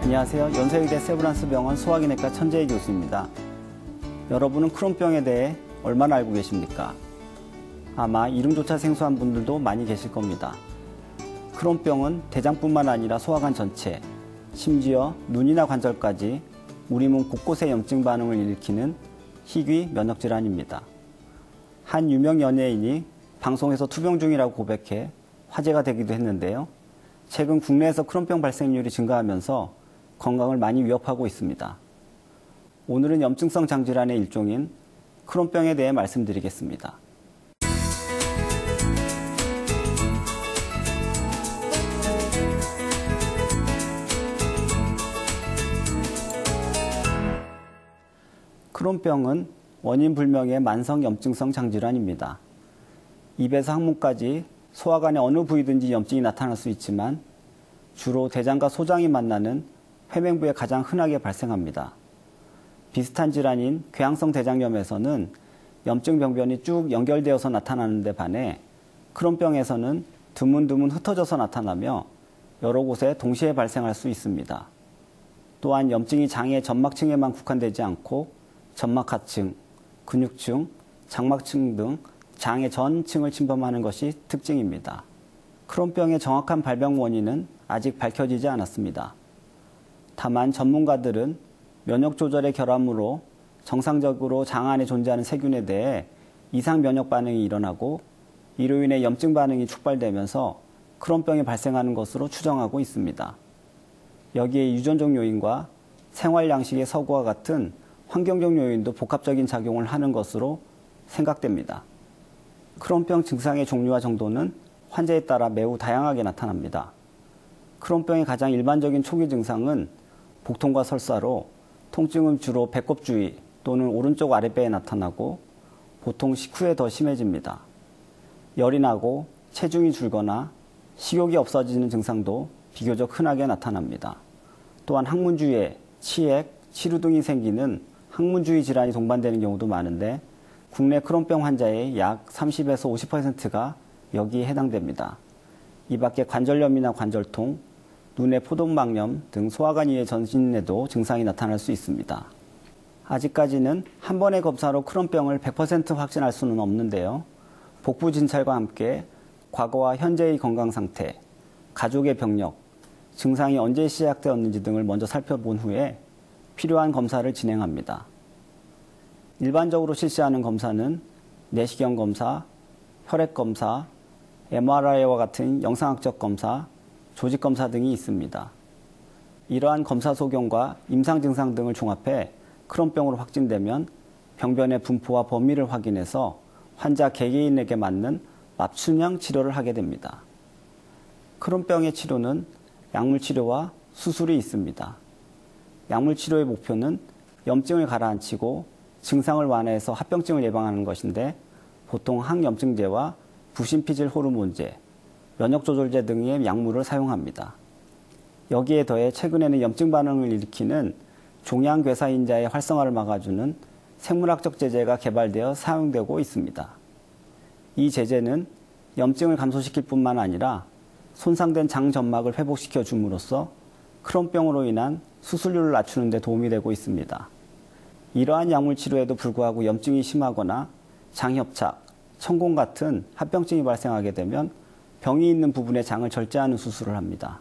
안녕하세요. 연세의대 세브란스병원 소화기내과 천재희 교수입니다. 여러분은 크론병에 대해 얼마나 알고 계십니까? 아마 이름조차 생소한 분들도 많이 계실 겁니다. 크론병은 대장뿐만 아니라 소화관 전체, 심지어 눈이나 관절까지 우리 몸 곳곳에 염증 반응을 일으키는 희귀 면역질환입니다. 한 유명 연예인이 방송에서 투병 중이라고 고백해 화제가 되기도 했는데요. 최근 국내에서 크론병 발생률이 증가하면서 건강을 많이 위협하고 있습니다. 오늘은 염증성 장질환의 일종인 크론병에 대해 말씀드리겠습니다. 크론병은 원인 불명의 만성 염증성 장질환입니다. 입에서 항문까지 소화관의 어느 부위든지 염증이 나타날 수 있지만 주로 대장과 소장이 만나는 회맹부에 가장 흔하게 발생합니다. 비슷한 질환인 궤양성 대장염에서는 염증 병변이 쭉 연결되어서 나타나는 데 반해 크론병에서는 드문드문 흩어져서 나타나며 여러 곳에 동시에 발생할 수 있습니다. 또한 염증이 장의 점막층에만 국한되지 않고 점막 하층, 근육층, 장막층 등 장의 전층을 침범하는 것이 특징입니다. 크론병의 정확한 발병 원인은 아직 밝혀지지 않았습니다. 다만 전문가들은 면역 조절의 결함으로 정상적으로 장 안에 존재하는 세균에 대해 이상 면역 반응이 일어나고 이로 인해 염증 반응이 촉발되면서 크론병이 발생하는 것으로 추정하고 있습니다. 여기에 유전적 요인과 생활 양식의 서구와 같은 환경적 요인도 복합적인 작용을 하는 것으로 생각됩니다. 크론병 증상의 종류와 정도는 환자에 따라 매우 다양하게 나타납니다. 크론병의 가장 일반적인 초기 증상은 복통과 설사로 통증은 주로 배꼽 주위 또는 오른쪽 아랫배에 나타나고 보통 식후에 더 심해집니다. 열이 나고 체중이 줄거나 식욕이 없어지는 증상도 비교적 흔하게 나타납니다. 또한 항문주위에 치액, 치루 등이 생기는 항문주위 질환이 동반되는 경우도 많은데 국내 크론병 환자의 약 30에서 50%가 여기에 해당됩니다. 이 밖에 관절염이나 관절통, 눈의 포동막염 등 소화관 이외의 전신에도 증상이 나타날 수 있습니다. 아직까지는 한 번의 검사로 크론병을 100% 확진할 수는 없는데요. 복부 진찰과 함께 과거와 현재의 건강 상태, 가족의 병력, 증상이 언제 시작되었는지 등을 먼저 살펴본 후에 필요한 검사를 진행합니다. 일반적으로 실시하는 검사는 내시경 검사, 혈액 검사, MRI와 같은 영상학적 검사, 조직 검사 등이 있습니다. 이러한 검사 소견과 임상 증상 등을 종합해 크론병으로 확진되면 병변의 분포와 범위를 확인해서 환자 개개인에게 맞는 맞춤형 치료를 하게 됩니다. 크론병의 치료는 약물 치료와 수술이 있습니다. 약물 치료의 목표는 염증을 가라앉히고 증상을 완화해서 합병증을 예방하는 것인데 보통 항염증제와 부신피질 호르몬제, 면역조절제 등의 약물을 사용합니다. 여기에 더해 최근에는 염증 반응을 일으키는 종양괴사인자의 활성화를 막아주는 생물학적 제제가 개발되어 사용되고 있습니다. 이 제제는 염증을 감소시킬 뿐만 아니라 손상된 장 점막을 회복시켜 줌으로써 크론병으로 인한 수술률을 낮추는 데 도움이 되고 있습니다. 이러한 약물 치료에도 불구하고 염증이 심하거나 장협착, 천공 같은 합병증이 발생하게 되면 병이 있는 부분의 장을 절제하는 수술을 합니다.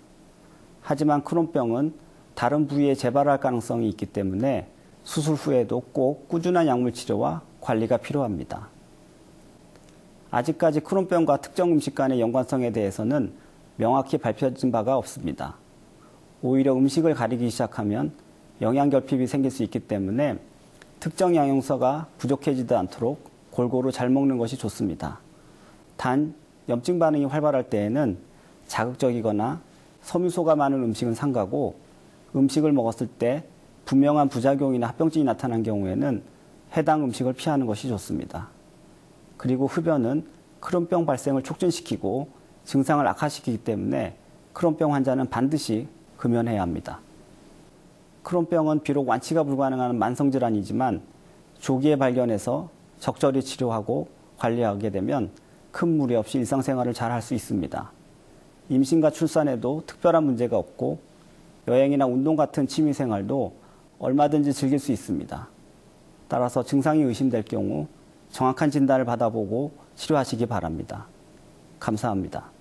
하지만 크론병은 다른 부위에 재발할 가능성이 있기 때문에 수술 후에도 꼭 꾸준한 약물 치료와 관리가 필요합니다. 아직까지 크론병과 특정 음식 간의 연관성에 대해서는 명확히 밝혀진 바가 없습니다. 오히려 음식을 가리기 시작하면 영양결핍이 생길 수 있기 때문에 특정 영양소가 부족해지지 않도록 골고루 잘 먹는 것이 좋습니다. 단, 염증 반응이 활발할 때에는 자극적이거나 섬유소가 많은 음식은 삼가고 음식을 먹었을 때 분명한 부작용이나 합병증이 나타난 경우에는 해당 음식을 피하는 것이 좋습니다. 그리고 흡연은 크론병 발생을 촉진시키고 증상을 악화시키기 때문에 크론병 환자는 반드시 금연해야 합니다. 크론병은 비록 완치가 불가능한 만성질환이지만 조기에 발견해서 적절히 치료하고 관리하게 되면 큰 무리 없이 일상생활을 잘 할 수 있습니다. 임신과 출산에도 특별한 문제가 없고 여행이나 운동 같은 취미생활도 얼마든지 즐길 수 있습니다. 따라서 증상이 의심될 경우 정확한 진단을 받아보고 치료하시기 바랍니다. 감사합니다.